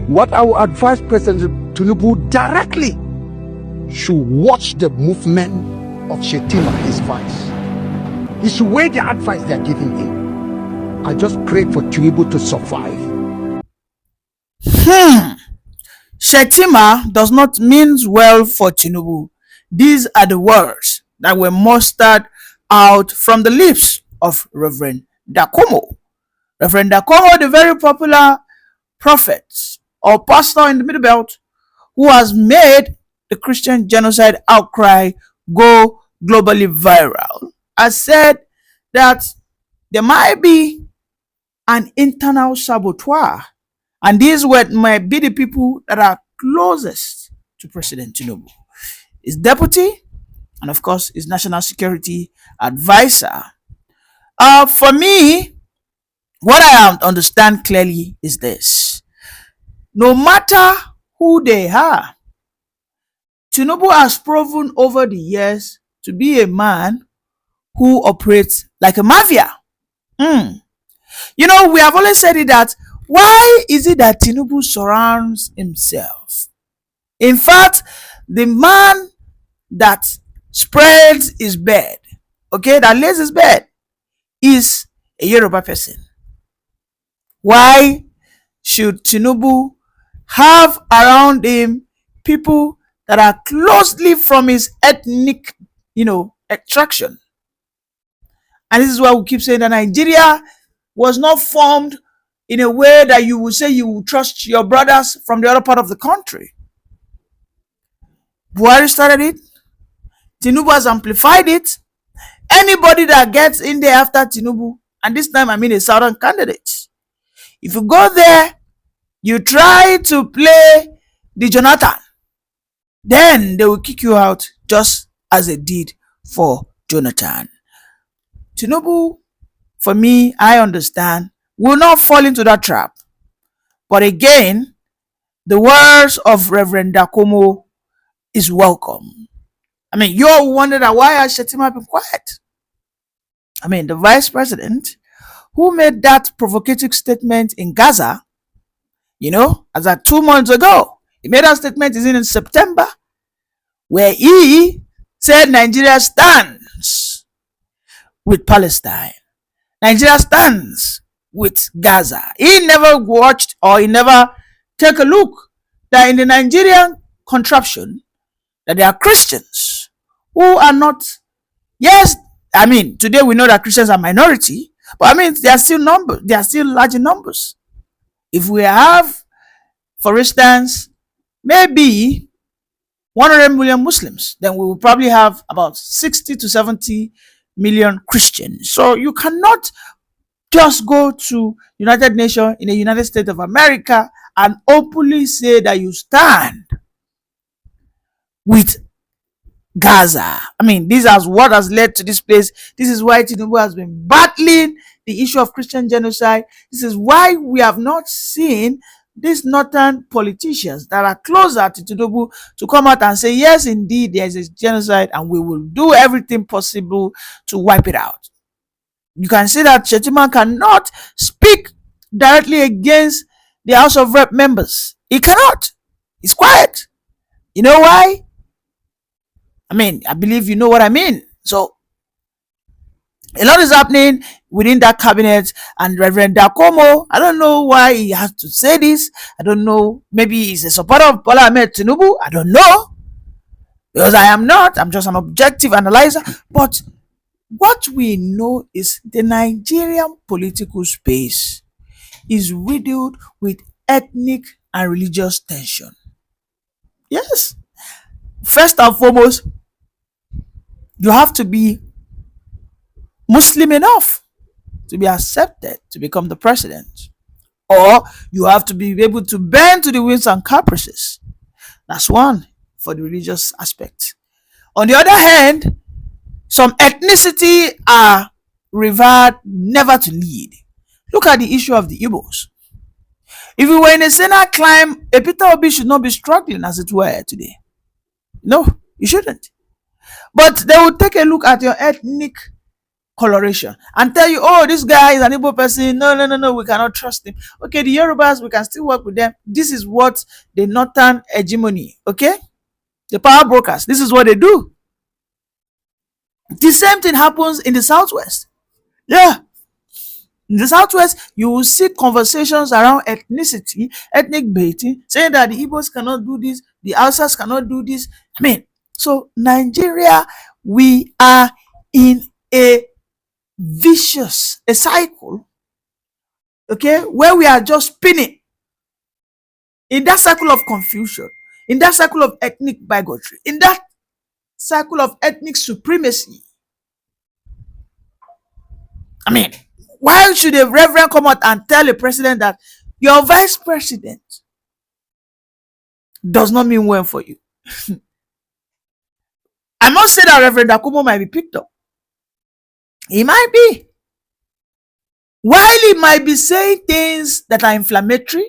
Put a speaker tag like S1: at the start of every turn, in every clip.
S1: What I would advise President Tinubu directly should watch the movement of Shettima, his vice. He should weigh the advice they are giving him. I just pray for Tinubu to survive.
S2: Shettima does not mean well for Tinubu. These are the words that were mustered out from the lips of Reverend Dachomo. Reverend Dachomo, the very popular prophet or pastor in the Middle Belt, who has made the Christian genocide outcry go globally viral, has said that there might be an internal saboteur, and these might be the people that are closest to President Tinubu, his deputy, and of course his national security advisor. For me, what I understand clearly is this: no matter who they are, Tinubu has proven over the years to be a man who operates like a mafia. You know, we have always said it that why is it that Tinubu surrounds himself? In fact, the man that spreads his bed, okay, that lays his bed, is a Yoruba person. Why should Tinubu have around him people that are closely from his ethnic, extraction? And this is why we keep saying that Nigeria was not formed in a way that you will say you will trust your brothers from the other part of the country. Buhari started it. Tinubu has amplified it. Anybody that gets in there after Tinubu, and this time I mean a southern candidate, if you go there, you try to play the Jonathan, then they will kick you out just as they did for Jonathan. Tinubu, for me, I understand, will not fall into that trap. But again, the words of Reverend Dachomo is welcome. I mean, you all wonder that why has Shettima been quiet? I mean, the vice president who made that provocative statement in Gaza, as at 2 months ago, he made that statement in September, where he said Nigeria stands with Palestine. Nigeria stands with Gaza. He never watched or he never take a look that in the Nigerian contraption that there are Christians who are not, yes, I mean, today we know that Christians are minority, but I mean, they are still large in numbers. If we have, for instance, maybe 100 million Muslims, then we will probably have about 60 to 70 million Christians. So you cannot just go to United Nations in the United States of America and openly say that you stand with Gaza. I mean, this is what has led to this place. This is why Tinubu has been battling the issue of Christian genocide. This is why we have not seen these northern politicians that are closer to Tinubu to come out and say, yes, indeed, there is a genocide and we will do everything possible to wipe it out. You can see that Shettima cannot speak directly against the House of Rep members. He cannot. He's quiet. You know why? I mean, I believe you know what I mean. So, a lot is happening within that cabinet, and Reverend Dachomo, I don't know why he has to say this. I don't know. Maybe he's a supporter of Bola Ahmed Tinubu. I don't know. Because I am not. I'm just an objective analyzer. But what we know is the Nigerian political space is riddled with ethnic and religious tension. Yes. First and foremost, you have to be Muslim enough to be accepted to become the president, or you have to be able to bend to the whims and caprices. That's one for the religious aspect. On the other hand, some ethnicity are revered never to lead. Look at the issue of the Igbos. If we were in a Senate climb, a Peter Obi should not be struggling as it were today. No, you shouldn't. But they will take a look at your ethnic coloration and tell you, oh, this guy is an Igbo person. No, no, no, no, we cannot trust him. Okay, the Yorubas, we can still work with them. This is what the northern hegemony, okay? The power brokers, this is what they do. The same thing happens in the southwest. Yeah. In the southwest, you will see conversations around ethnicity, ethnic baiting, saying that the Igbos cannot do this, the Hausas cannot do this. I mean, so Nigeria, we are in a vicious, a cycle, okay, where we are just spinning in that cycle of confusion, in that cycle of ethnic bigotry, in that cycle of ethnic supremacy. I mean, why should a reverend come out and tell a president that your vice president does not mean well for you? I must say that Reverend Dachomo might be picked up. He might be. While he might be saying things that are inflammatory,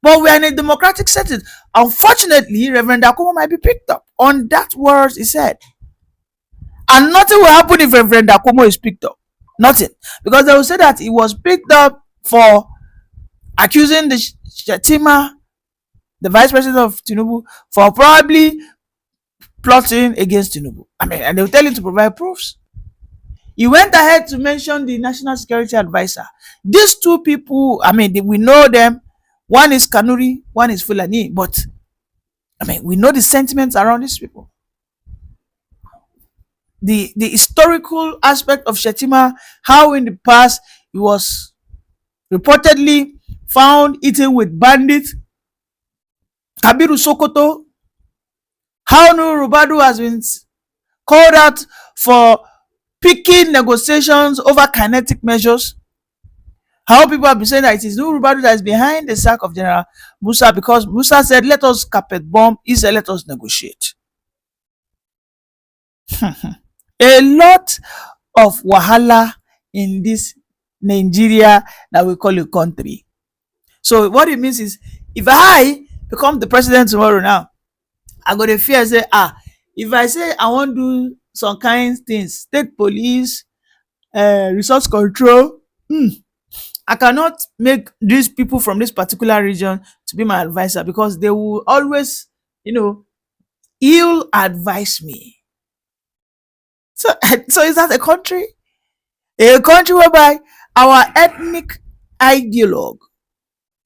S2: but we are in a democratic setting. Unfortunately, Reverend Dachomo might be picked up on that words he said. And nothing will happen if Reverend Dachomo is picked up. Nothing. Because they will say that he was picked up for accusing the Shettima, the vice president of Tinubu, for probably plotting against Tinubu. I mean, and they will tell him to provide proofs. He went ahead to mention the National Security Advisor. These two people, I mean, we know them. One is Kanuri, one is Fulani. But, I mean, we know the sentiments around these people. The historical aspect of Shettima, how in the past he was reportedly found eating with bandits. Kabiru Sokoto, how Nuru Rubadu has been called out for picking negotiations over kinetic measures. How people have been saying that it is Nuru Rubadu that is behind the sack of General Musa, because Musa said, let us carpet bomb, he said, let us negotiate. A lot of wahala in this Nigeria that we call a country. So what it means is, if I become the president tomorrow now, I go to fear say, if I say I want to do some kind of things, state police, resource control, I cannot make these people from this particular region to be my advisor, because they will always, ill advise me. So is that a country? A country whereby our ethnic ideologue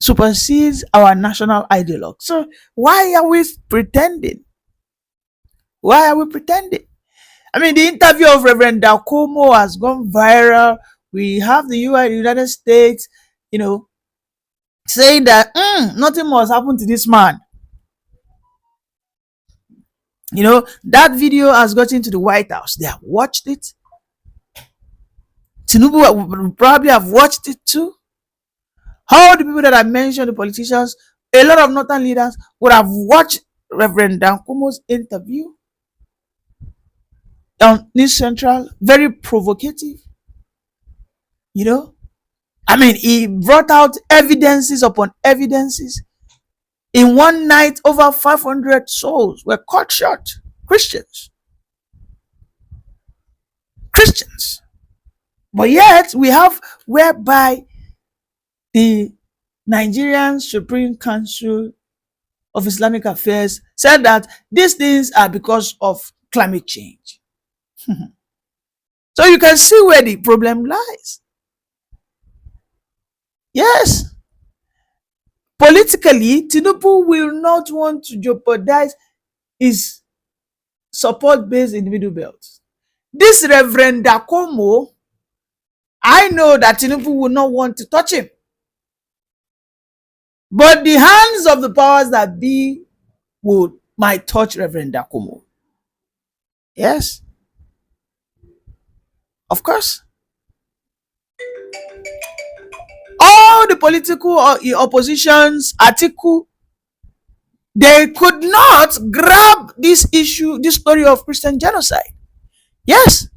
S2: supersedes our national ideologue. So why are we pretending? Why are we pretending? I mean, the interview of Reverend Dachomo has gone viral. We have the United States, saying that nothing must happen to this man. That video has gotten to the White House. They have watched it. Tinubu will probably have watched it too. All the people that I mentioned, the politicians, a lot of northern leaders would have watched Reverend Dachomo's interview on News Central. Very provocative. I mean, he brought out evidences upon evidences. In one night, over 500 souls were cut short. Christians. But yet, we have whereby the Nigerian Supreme Council of Islamic Affairs said that these things are because of climate change. So you can see where the problem lies. Yes. Politically, Tinubu will not want to jeopardize his support base in the Middle Belt. This Reverend Dachomo, I know that Tinubu will not want to touch him. But the hands of the powers that be might touch Reverend Dachomo. Yes. Of course. All the political opposition's article, they could not grab this issue, this story of Christian genocide. Yes.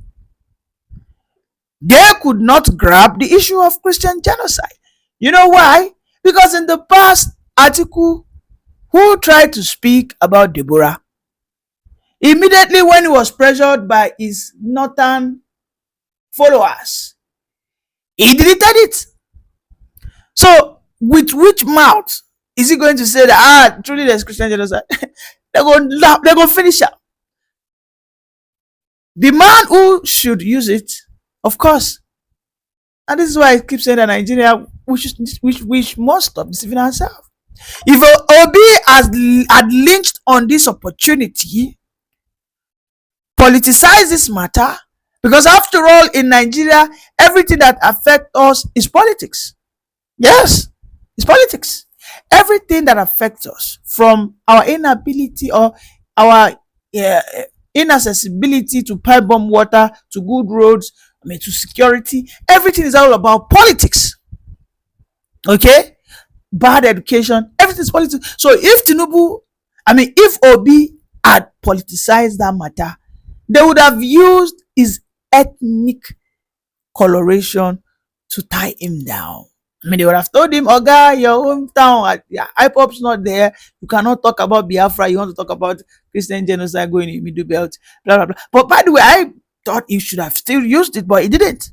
S2: They could not grab the issue of Christian genocide. You know why? Because in the past article, who tried to speak about Deborah, immediately when he was pressured by his northern followers. He deleted it. So, with which mouth is he going to say that truly there's Christian genocide? They're going to finish up. The man who should use it, of course, and this is why I keep saying that Nigeria, we must stop deceiving ourselves. If Obi had lynched on this opportunity, politicize this matter, because after all, in Nigeria, everything that affects us is politics. Yes, it's politics. Everything that affects us, from our inability or our inaccessibility to pipe bomb water, to good roads, to security, everything is all about politics. Okay? Bad education, everything is politics. So if if Obi had politicized that matter, they would have used his ethnic coloration to tie him down. They would have told him, Oga, your hometown, IPOP's not there. You cannot talk about Biafra. You want to talk about Christian genocide going in the Middle Belt, blah, blah, blah. But by the way, I thought he should have still used it, but he didn't.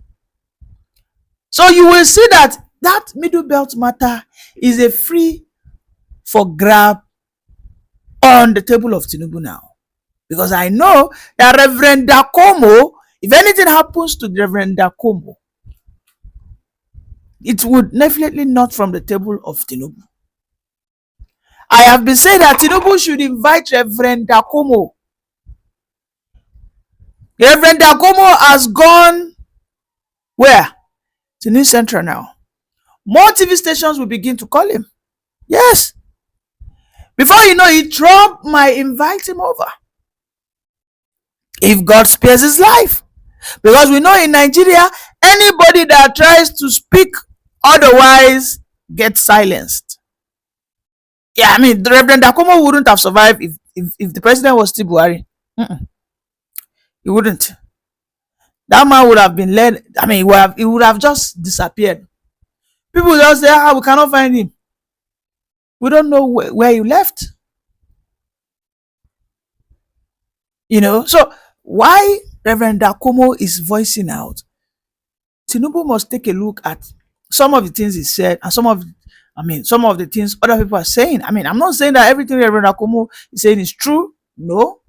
S2: So you will see that Middle Belt matter is a free for grab on the table of Tinubu now. Because I know that Reverend Dachomo, if anything happens to Reverend Dachomo, it would definitely not from the table of Tinubu. I have been saying that Tinubu should invite Reverend Dachomo. Reverend Dachomo has gone where? To New Central now. More TV stations will begin to call him. Yes. Before you know it, Trump might invite him over. If God spares his life. Because we know in Nigeria, anybody that tries to speak otherwise gets silenced. Yeah, the Reverend Dachomo wouldn't have survived if the president was still Buhari. He wouldn't. That man would have been led. He would have just disappeared. People just say, we cannot find him. We don't know where he left. So why Reverend Dachomo is voicing out, Tinubu must take a look at some of the things he said and some of the things other people are saying. I'm not saying that everything Reverend Dachomo is saying is true. No.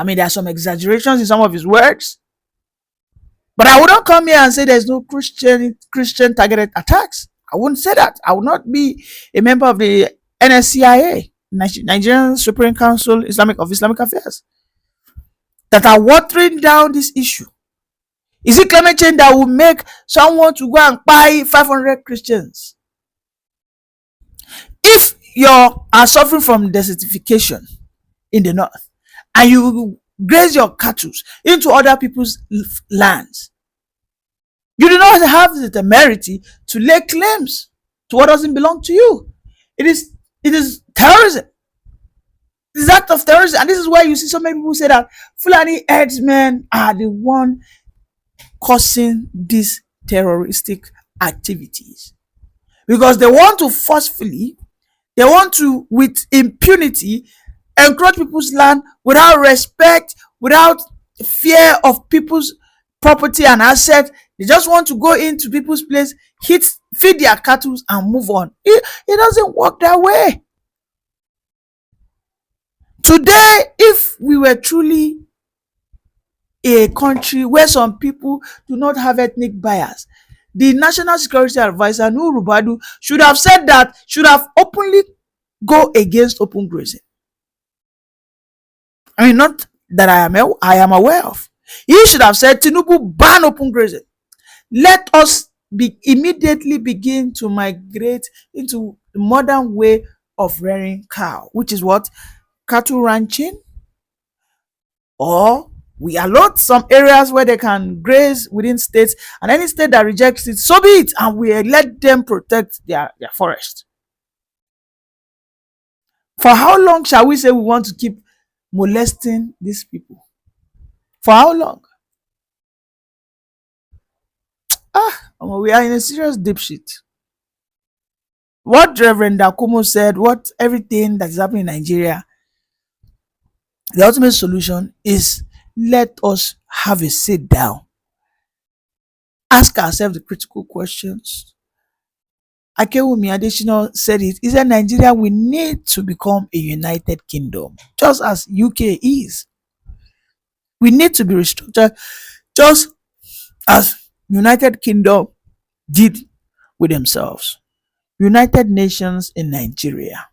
S2: There are some exaggerations in some of his words. But I wouldn't come here and say there's no Christian targeted attacks. I wouldn't say that. I would not be a member of the NSCIA, Nigerian Supreme Council of Islamic Affairs, that are watering down this issue. Is it climate change that will make someone to go and buy 500 Christians? If you are suffering from desertification in the north and you graze your cattle into other people's lands, you do not have the temerity to lay claims to what doesn't belong to you. It is terrorism. It is act of terrorism. And this is why you see so many people say that Fulani herdsmen are the one causing these terroristic activities. Because they want to forcefully, with impunity, encroach people's land without respect, without fear of people's property and assets. They just want to go into people's place, feed their cattle and move on. It doesn't work that way. Today, if we were truly a country where some people do not have ethnic bias, the National Security Advisor, Nuhu Ribadu, should have openly go against open grazing. Not that I am aware of. He should have said, Tinubu, ban open grazing. Let us immediately begin to migrate into the modern way of rearing cow, which is what? Cattle ranching. Or we allot some areas where they can graze within states, and any state that rejects it, so be it, and we let them protect their forest. For how long shall we say we want to keep molesting these people? For how long? We are in a serious deep shit. What Reverend Dachomo said, everything that is happening in Nigeria, the ultimate solution is let us have a sit down ask ourselves the critical questions. Akewumi Adesina said it. He said Nigeria will need to become a united kingdom, just as UK is. We need to be restructured, just as United Kingdom did with themselves. United Nations in Nigeria.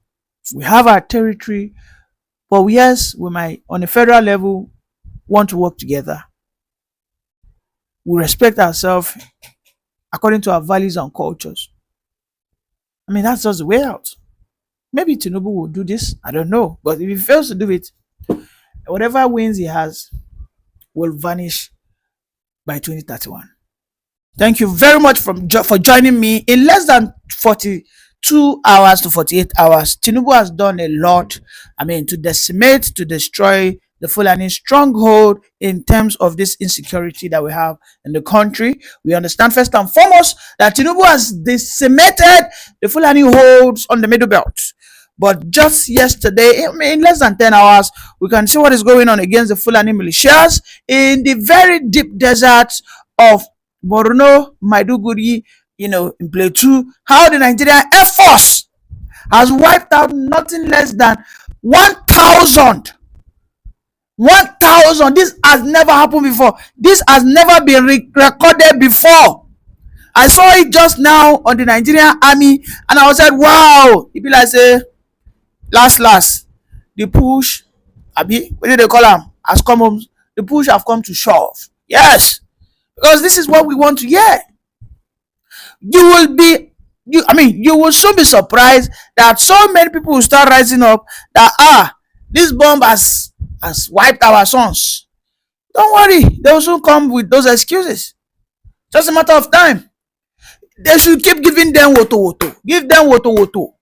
S2: We have our territory, but yes, we might, on a federal level, want to work together. We respect ourselves according to our values and cultures. I mean, that's just the way out. Maybe Tinubu will do this. I don't know. But if he fails to do it, whatever wins he has will vanish by 2031. Thank you very much for joining me. In less than 42 hours to 48 hours, Tinubu has done a lot. I mean, to decimate, to destroy the Fulani stronghold in terms of this insecurity that we have in the country. We understand first and foremost that Tinubu has decimated the Fulani holds on the Middle Belt. But just yesterday, in less than 10 hours, we can see what is going on against the Fulani militias in the very deep deserts of Borno, Maiduguri, in Plateau. How the Nigerian Air Force has wiped out nothing less than 1,000. 1,000. This has never happened before. This has never been recorded before. I saw it just now on the Nigerian Army, and I was like, wow. It be like say, last, the push, Abi, what do they call them? Has come home. The push have come to shove. Yes, because this is what we want to hear. You will soon be surprised that so many people will start rising up that this bomb has wiped our sons. Don't worry, they will soon come with those excuses. Just a matter of time. They should keep giving them woto. Give them woto.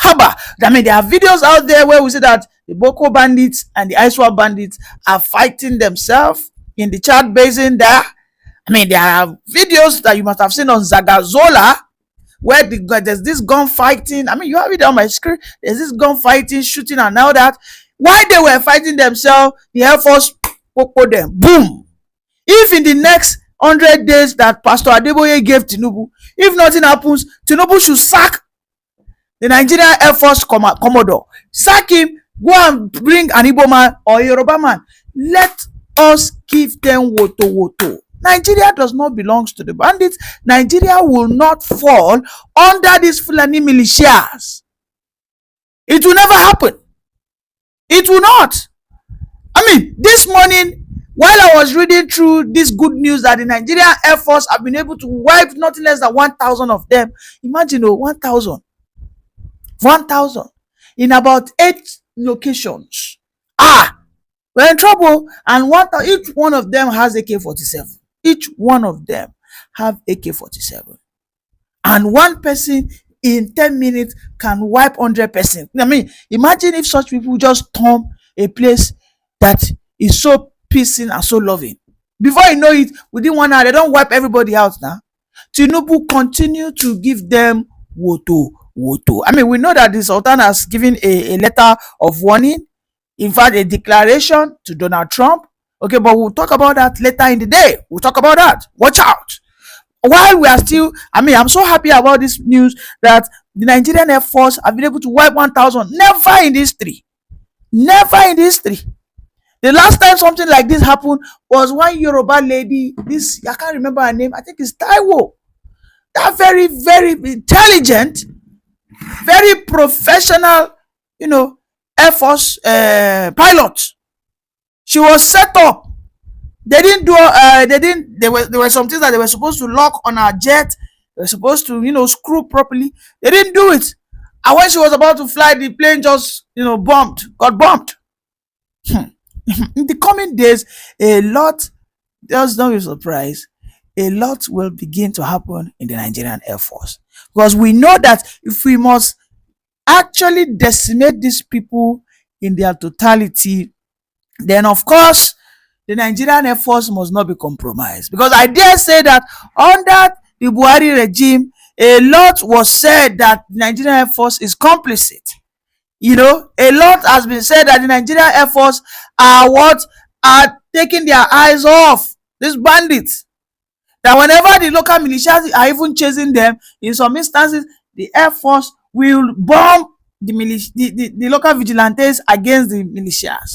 S2: Haba. I mean, there are videos out there where we see that the Boko bandits and the Iswa bandits are fighting themselves in the Chad basin there. I mean, there are videos that you must have seen on Zagazola where there's this gunfighting. I mean, you have it on my screen. There's this gunfighting, shooting, and all that. While they were fighting themselves, the Air Force poko them. Boom. If in the next 100 days that Pastor Adeboye gave Tinubu, if nothing happens, Tinubu should sack the Nigerian Air Force Commodore. Sack him, go and bring an Igbo man or a Yoruba man. Let us give them woto. Nigeria does not belong to the bandits. Nigeria will not fall under these Fulani militias. It will never happen. It will not. I mean, this morning, while I was reading through this good news that the Nigerian Air Force have been able to wipe nothing less than 1,000 of them. Imagine, 1,000. 1,000 in about 8 locations. We're in trouble. And each one of them has AK-47. Each one of them have AK-47. And one person in 10 minutes can wipe 100%. I mean, imagine if such people just storm a place that is so peaceful and so loving. Before you know it, within 1 hour, they don't wipe everybody out now. Tinubu continue to give them woto. I mean, we know that the Sultan has given a letter of warning, in fact, a declaration to Donald Trump. Okay, but we'll talk about that later in the day. We'll talk about that. Watch out. While we are still, I'm so happy about this news that the Nigerian Air Force have been able to wipe 1,000. Never in history. Never in history. The last time something like this happened was one Yoruba lady, I can't remember her name, I think it's Taiwo. That very, very intelligent, very professional, Air Force pilot. She was set up. They didn't do. There were some things that they were supposed to lock on her jet. They were supposed to, screw properly. They didn't do it. And when she was about to fly, the plane just, got bumped. In the coming days, a lot. Just don't be surprised. A lot will begin to happen in the Nigerian Air Force, because we know that if we must actually decimate these people in their totality, then of course the Nigerian Air Force must not be compromised. Because I dare say that under the Buhari regime, a lot was said that the Nigerian Air Force is complicit. A lot has been said that the Nigerian Air Force are taking their eyes off these bandits. That whenever the local militias are even chasing them, in some instances, the Air Force will bomb the local vigilantes against the militias.